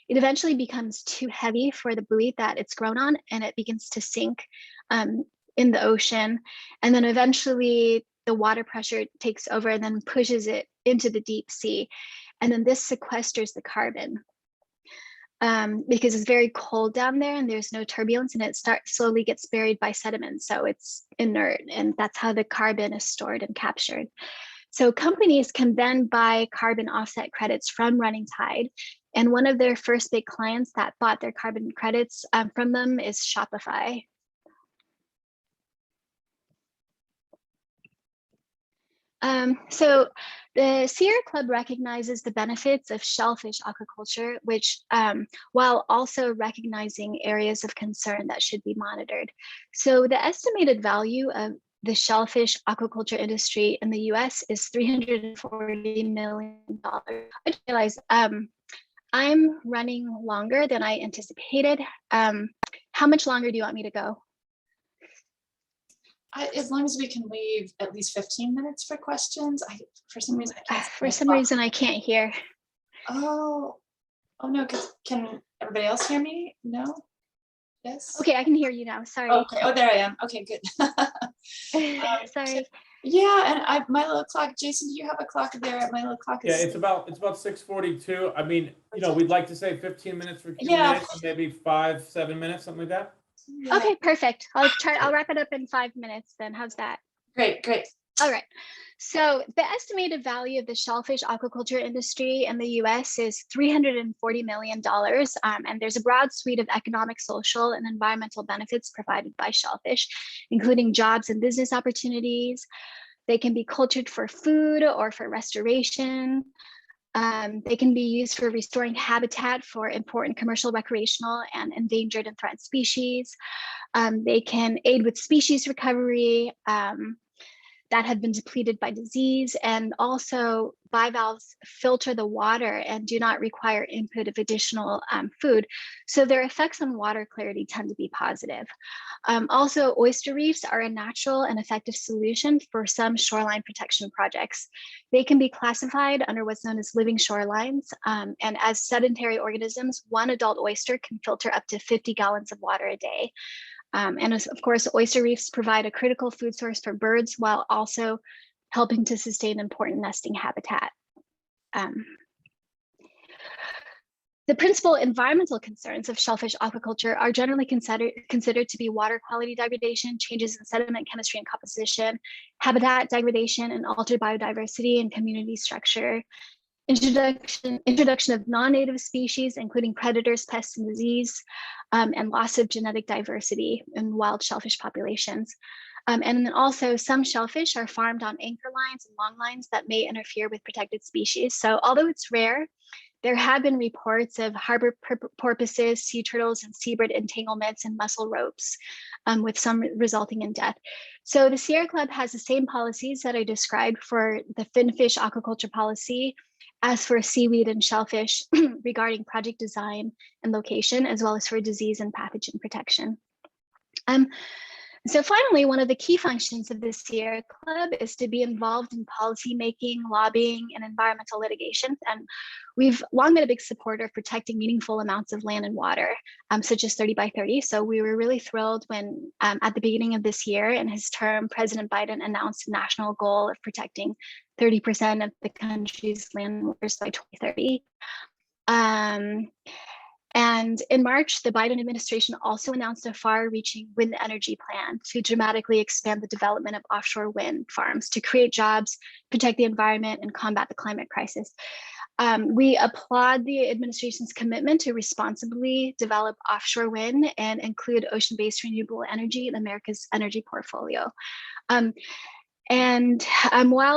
eventually becomes too heavy for the buoy that it's grown on, and it begins to sink in the ocean. And then eventually the water pressure takes over and then pushes it into the deep sea. And then this sequesters the carbon because it's very cold down there and there's no turbulence, and it slowly gets buried by sediment. So it's inert, and that's how the carbon is stored and captured. So companies can then buy carbon offset credits from Running Tide. And one of their first big clients that bought their carbon credits from them is Shopify. So the Sierra Club recognizes the benefits of shellfish aquaculture, which while also recognizing areas of concern that should be monitored. So the estimated value of the shellfish aquaculture industry in the US is $340 million. I realize I'm running longer than I anticipated. How much longer do you want me to go? As long as we can leave at least 15 minutes for questions. For some reason, I can't hear. Oh no, can everybody else hear me? No? Yes? Okay, I can hear you now, sorry. Okay, oh, there I am. Okay, good. Sorry. Yeah, and my little clock, Jason, do you have a clock there? My little clock is. Yeah, it's about 6:42. I mean, we'd like to say 15 minutes for Q&A, Yeah. so maybe 5-7 minutes, something like that. Yeah. Okay, perfect. I'll wrap it up in 5 minutes then. How's that? Great. All right. So the estimated value of the shellfish aquaculture industry in the US is $340 million. And there's a broad suite of economic, social, and environmental benefits provided by shellfish, including jobs and business opportunities. They can be cultured for food or for restoration. They can be used for restoring habitat for important commercial, recreational, and endangered and threatened species. They can aid with species recovery that have been depleted by disease, and also bivalves filter the water and do not require input of additional food. So their effects on water clarity tend to be positive. Also, oyster reefs are a natural and effective solution for some shoreline protection projects. They can be classified under what's known as living shorelines. And as sedentary organisms, one adult oyster can filter up to 50 gallons of water a day. And of course, oyster reefs provide a critical food source for birds while also helping to sustain important nesting habitat. The principal environmental concerns of shellfish aquaculture are generally considered to be water quality degradation, changes in sediment chemistry and composition, habitat degradation, and altered biodiversity and community structure, introduction of non-native species, including predators, pests, and disease, and loss of genetic diversity in wild shellfish populations. And then also some shellfish are farmed on anchor lines and long lines that may interfere with protected species. So although it's rare, there have been reports of harbor porpoises, sea turtles, and seabird entanglements and mussel ropes, with some resulting in death. So the Sierra Club has the same policies that I described for the Finfish aquaculture policy as for seaweed and shellfish regarding project design and location, as well as for disease and pathogen protection. So finally, one of the key functions of the Sierra Club is to be involved in policy making, lobbying, and environmental litigation. And we've long been a big supporter of protecting meaningful amounts of land and water, such as 30 by 30. So we were really thrilled when at the beginning of this year in his term, President Biden announced a national goal of protecting 30% of the country's land and waters by 2030. And in March, the Biden administration also announced a far-reaching wind energy plan to dramatically expand the development of offshore wind farms to create jobs, protect the environment, and combat the climate crisis. We applaud the administration's commitment to responsibly develop offshore wind and include ocean-based renewable energy in America's energy portfolio. While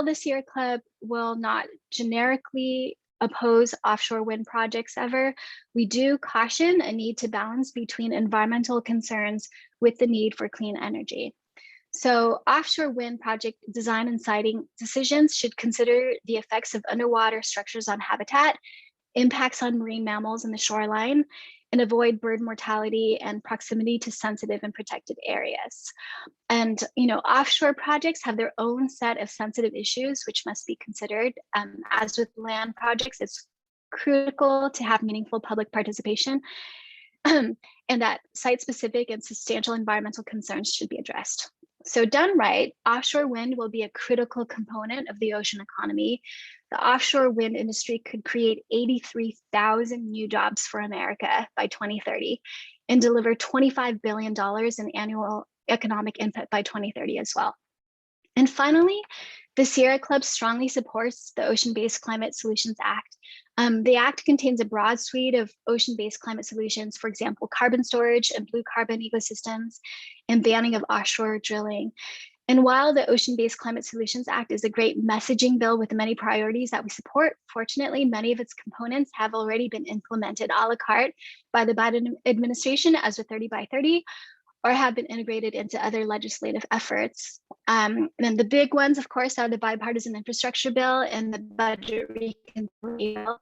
the Sierra Club will not generically oppose offshore wind projects ever, we do caution a need to balance between environmental concerns with the need for clean energy. So offshore wind project design and siting decisions should consider the effects of underwater structures on habitat, impacts on marine mammals in the shoreline, and avoid bird mortality and proximity to sensitive and protected areas. And offshore projects have their own set of sensitive issues which must be considered. As with land projects, it's critical to have meaningful public participation and that site-specific and substantial environmental concerns should be addressed. So done right, offshore wind will be a critical component of the ocean economy. The offshore wind industry could create 83,000 new jobs for America by 2030 and deliver $25 billion in annual economic input by 2030 as well. And finally, the Sierra Club strongly supports the Ocean-Based Climate Solutions Act. The Act contains a broad suite of ocean-based climate solutions, for example, carbon storage and blue carbon ecosystems, and banning of offshore drilling. And while the Ocean-Based Climate Solutions Act is a great messaging bill with many priorities that we support, fortunately, many of its components have already been implemented a la carte by the Biden administration as with 30 by 30, or have been integrated into other legislative efforts. And then the big ones, of course, are the bipartisan infrastructure bill and the budget reconciliation bill.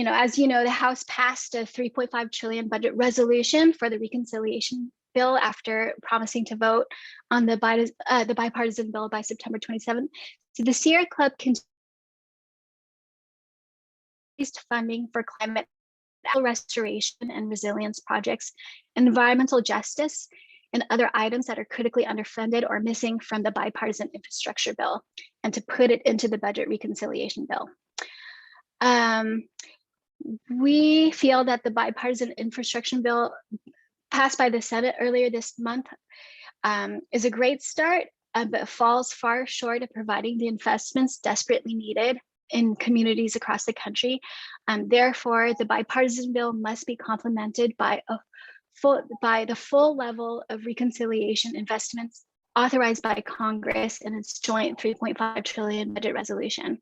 As you know, the House passed a $3.5 trillion budget resolution for the reconciliation bill after promising to vote on the bipartisan bill by September 27th. So the Sierra Club continues funding for climate restoration and resilience projects, environmental justice, and other items that are critically underfunded or missing from the bipartisan infrastructure bill, and to put it into the budget reconciliation bill. We feel that the bipartisan infrastructure bill passed by the Senate earlier this month is a great start, but falls far short of providing the investments desperately needed in communities across the country. Therefore, the bipartisan bill must be complemented by the full level of reconciliation investments authorized by Congress in its joint $3.5 trillion budget resolution.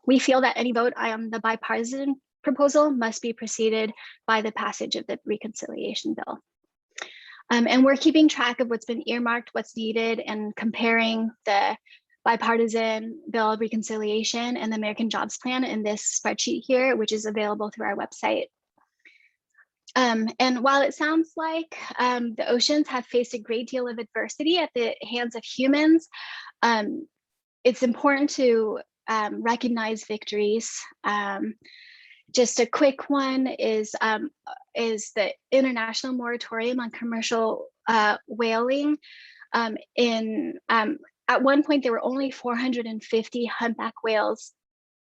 We feel that any vote on the bipartisan proposal must be preceded by the passage of the reconciliation bill. And we're keeping track of what's been earmarked, what's needed, and comparing the bipartisan bill of reconciliation and the American Jobs Plan in this spreadsheet here, which is available through our website. And while it sounds like the oceans have faced a great deal of adversity at the hands of humans, it's important to recognize victories. Just a quick one is the international moratorium on commercial whaling. At one point, there were only 450 humpback whales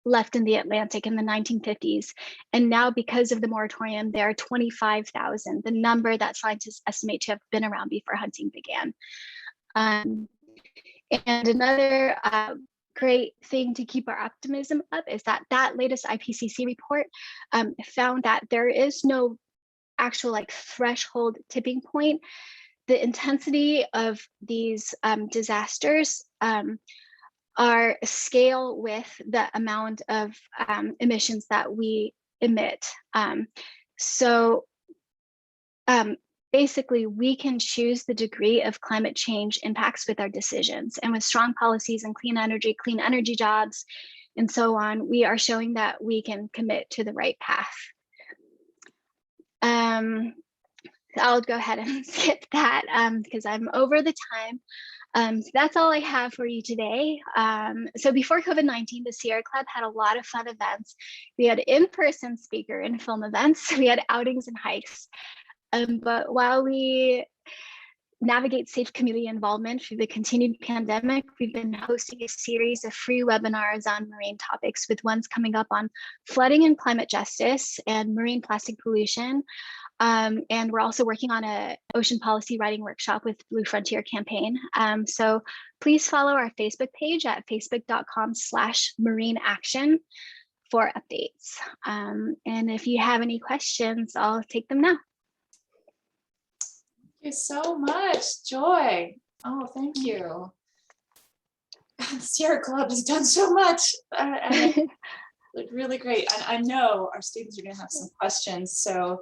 left in the Atlantic in the 1950s. And now, because of the moratorium, there are 25,000, the number that scientists estimate to have been around before hunting began. And another great thing to keep our optimism up is that latest IPCC report found that there is no actual like threshold tipping point, the intensity of these disasters are scale with the amount of emissions that we emit. So basically, we can choose the degree of climate change impacts with our decisions. And with strong policies and clean energy jobs, and so on, we are showing that we can commit to the right path. I'll go ahead and skip that because I'm over the time. So that's all I have for you today. So before COVID-19, the Sierra Club had a lot of fun events. We had in-person speaker and film events. We had outings and hikes. But while we navigate safe community involvement through the continued pandemic, we've been hosting a series of free webinars on marine topics, with ones coming up on flooding and climate justice and marine plastic pollution. And we're also working on an ocean policy writing workshop with Blue Frontier Campaign. So please follow our Facebook page at facebook.com/marineaction for updates. And if you have any questions, I'll take them now. Thank you so much, Joy. Oh, thank you. Sierra Club has done so much. And really great. And I know our students are going to have some questions. So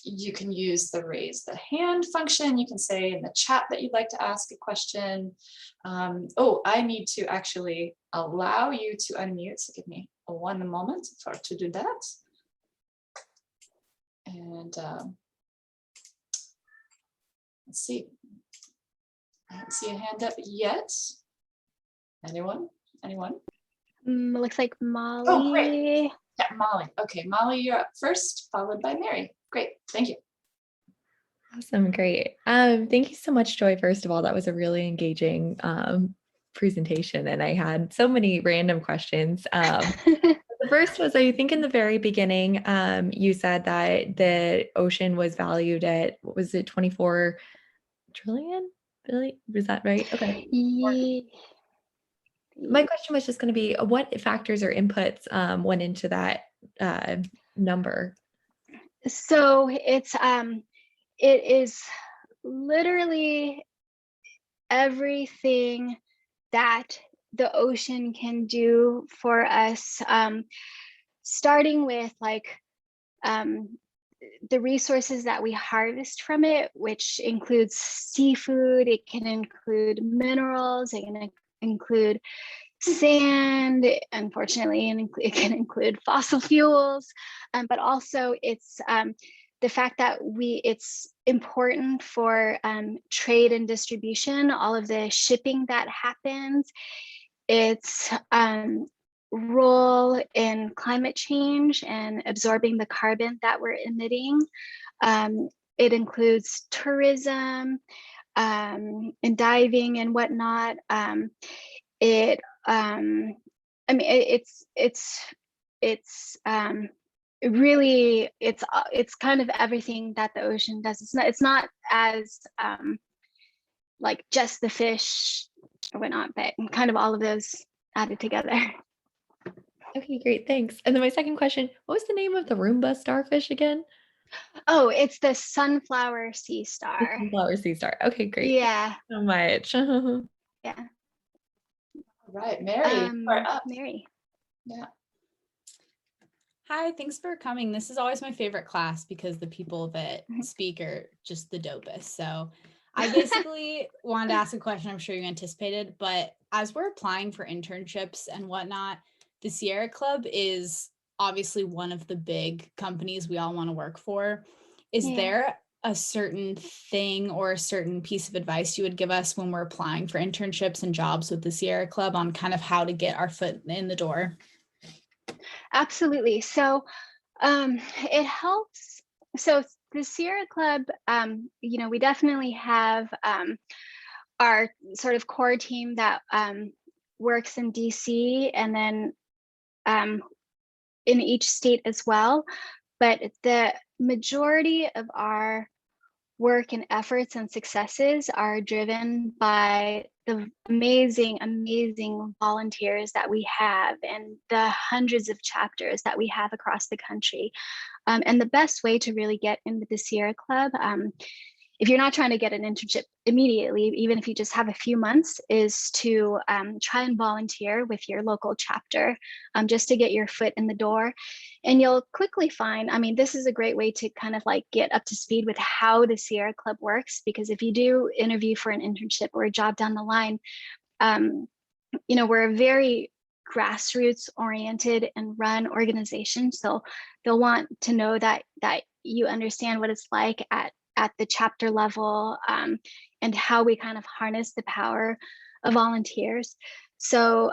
you can use the raise the hand function. You can say in the chat that you'd like to ask a question. Oh, I need to actually allow you to unmute. So give me one moment to do that. And let's see. I don't see a hand up yet. Anyone? Anyone? Looks like Molly. Oh, great. Yeah, Molly. Okay, Molly, you're up first, followed by Mary. Great, thank you. Awesome, great. Thank you so much, Joy. First of all, that was a really engaging presentation, and I had so many random questions. The first was, I think in the very beginning, you said that the ocean was valued at, what was it, 24 trillion? Billion? Was that right? Okay. My question was just going to be, what factors or inputs went into that number? So it is literally everything that the ocean can do for us, starting with like the resources that we harvest from it, which includes seafood, it can include minerals, it can include sand, unfortunately, and it can include fossil fuels, but also it's the fact that it's important for trade and distribution, all of the shipping that happens, its role in climate change and absorbing the carbon that we're emitting. It includes tourism and diving and whatnot. It's really, it's kind of everything that the ocean does. It's not as like just the fish or whatnot, but kind of all of those added together. Okay, great, thanks. And then my second question, what was the name of the Roomba starfish again? Oh, it's the sunflower sea star. Sunflower sea star. Okay, great. Yeah. Thank you so much. Yeah. All right, Mary, you're up. Mary. Yeah. Hi, thanks for coming. This is always my favorite class because the people that speak are just the dopest. So I basically wanted to ask a question I'm sure you anticipated, but as we're applying for internships and whatnot, the Sierra Club is obviously one of the big companies we all want to work for. Is there a certain thing or a certain piece of advice you would give us when we're applying for internships and jobs with the Sierra Club on kind of how to get our foot in the door? Absolutely. So it helps. So the Sierra Club, we definitely have our sort of core team that works in DC and then in each state as well. But the majority of our work and efforts and successes are driven by the amazing, amazing volunteers that we have and the hundreds of chapters that we have across the country. And the best way to really get into the Sierra Club, if you're not trying to get an internship immediately, even if you just have a few months, is to try and volunteer with your local chapter, just to get your foot in the door. And you'll quickly find, I mean, this is a great way to kind of like get up to speed with how the Sierra Club works, because if you do interview for an internship or a job down the line, you know, we're a very grassroots oriented and run organization. So they'll want to know that you understand what it's like at the chapter level, and how we kind of harness the power of volunteers. So,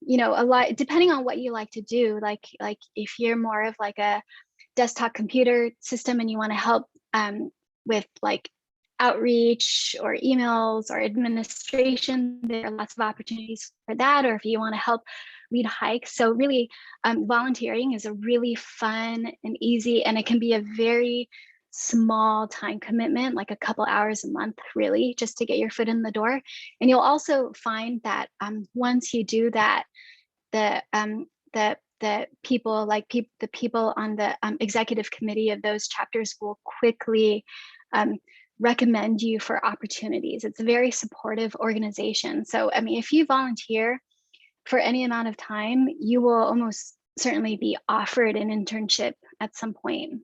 you know, a lot, depending on what you like to do, like if you're more of like a desktop computer system and you want to help with like outreach or emails or administration, there are lots of opportunities for that. Or if you want to help lead hikes. So really, volunteering is a really fun and easy, and it can be a very small time commitment, like a couple hours a month, really, just to get your foot in the door. And you'll also find that once you do that, the people, like the people on the executive committee of those chapters will quickly recommend you for opportunities. It's a very supportive organization. So, I mean, if you volunteer for any amount of time, you will almost certainly be offered an internship at some point.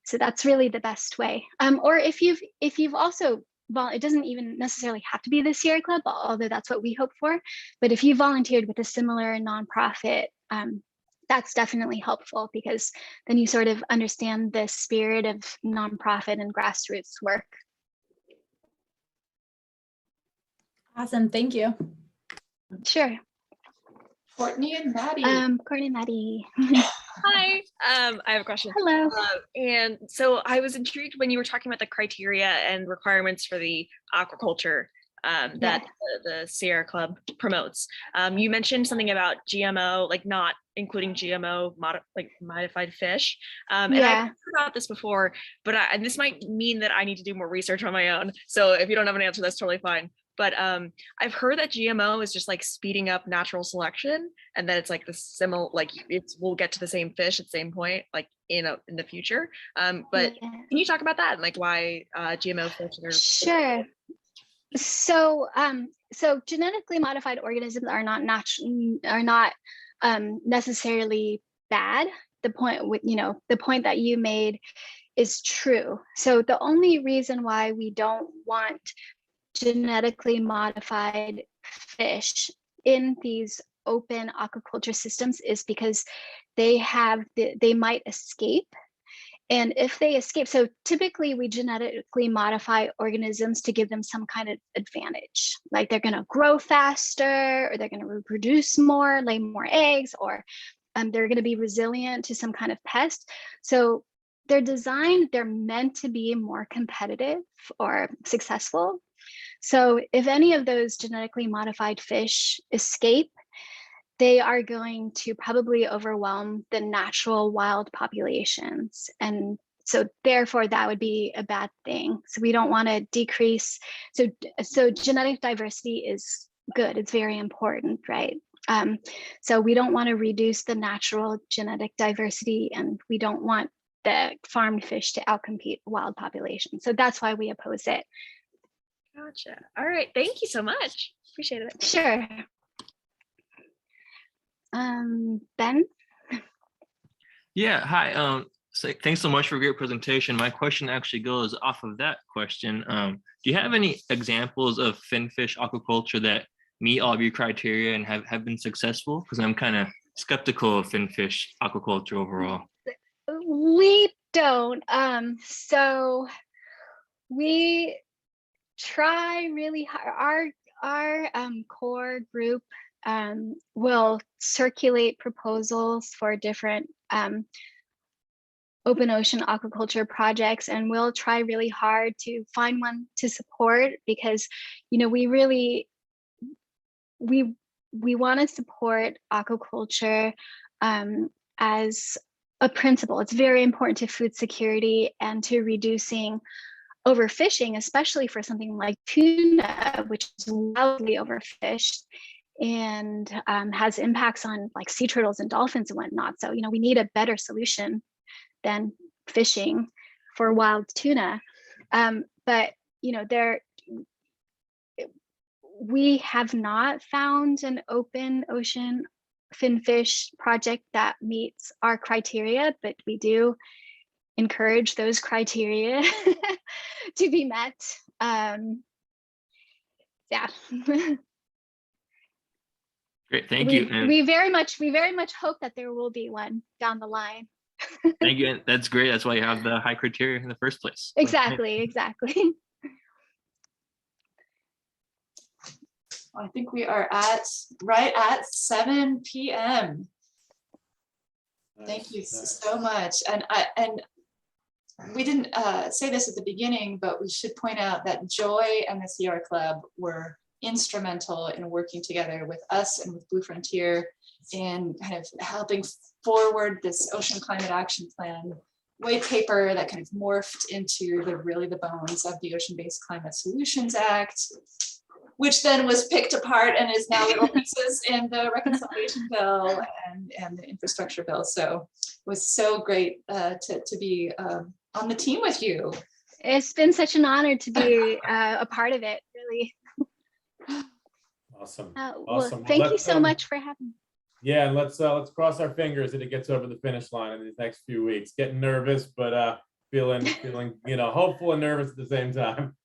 So that's really the best way. Or if you've also, it doesn't even necessarily have to be the Sierra Club, although that's what we hope for. But if you volunteered with a similar nonprofit, that's definitely helpful, because then you sort of understand the spirit of nonprofit and grassroots work. Awesome, thank you. Sure. Courtney and Maddie. Courtney and Maddie. Hi, I have a question. Hello. And so I was intrigued when you were talking about the criteria and requirements for the aquaculture that the Sierra Club promotes. You mentioned something about GMO, like not including GMO modified fish. And I've heard about this before, but and this might mean that I need to do more research on my own. So if you don't have an answer, that's totally fine. But I've heard that GMO is just like speeding up natural selection, and that it's like the similar, like we'll get to the same fish at the same point, like in the future. But can you talk about that, and like why GMO fish are? Sure. So, so genetically modified organisms are not necessarily bad. The point that you made is true. So the only reason why we don't want genetically modified fish in these open aquaculture systems is because they might escape. And if they escape, so typically we genetically modify organisms to give them some kind of advantage, like they're going to grow faster, or they're going to reproduce more, lay more eggs, or they're going to be resilient to some kind of pest. So they're meant to be more competitive or successful. So if any of those genetically modified fish escape, they are going to probably overwhelm the natural wild populations. And so therefore that would be a bad thing. So we don't want to decrease. So genetic diversity is good. It's very important, right? So we don't want to reduce the natural genetic diversity, and we don't want the farmed fish to outcompete wild populations. So that's why we oppose it. Gotcha. All right. Thank you so much. Appreciate it. Sure. Ben? Yeah, hi. So thanks so much for a great presentation. My question actually goes off of that question. Do you have any examples of finfish aquaculture that meet all of your criteria and have been successful? Because I'm kind of skeptical of finfish aquaculture overall. We don't. So we try really hard. Our core group will circulate proposals for different open ocean aquaculture projects, and we'll try really hard to find one to support, because we want to support aquaculture as a principle. It's very important to food security and to reducing overfishing, especially for something like tuna, which is wildly overfished and has impacts on like sea turtles and dolphins and whatnot. So, we need a better solution than fishing for wild tuna. But, we have not found an open ocean finfish project that meets our criteria, but we do encourage those criteria to be met. Yeah. Great, thank you. And We very much hope that there will be one down the line. thank you. And that's great. That's why you have the high criteria in the first place. So, Exactly. I think we are right at 7 p.m. Thank you so much. And we didn't say this at the beginning, but we should point out that Joy and the Sea Otter Club were instrumental in working together with us and with Blue Frontier in kind of helping forward this Ocean Climate Action Plan white paper that kind of morphed into the bones of the Ocean-Based Climate Solutions Act, which then was picked apart and is now little pieces in the reconciliation bill and the infrastructure bill. So it was so great to be on the team with you. It's been such an honor to be a part of it, really. Awesome. Well, thank you so much for having me. Yeah, and let's cross our fingers that it gets over the finish line in these next few weeks. Getting nervous, but feeling hopeful and nervous at the same time.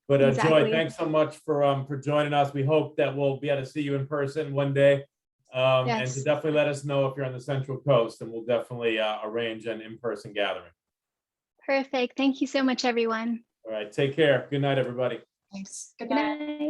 But Exactly. Joy, thanks so much for joining us. We hope that we'll be able to see you in person one day, and Yes. to definitely let us know if you're on the Central Coast, and we'll definitely arrange an in-person gathering. Perfect. Thank you so much, everyone. All right, take care. Good night, everybody. Thanks. Good Goodbye. night.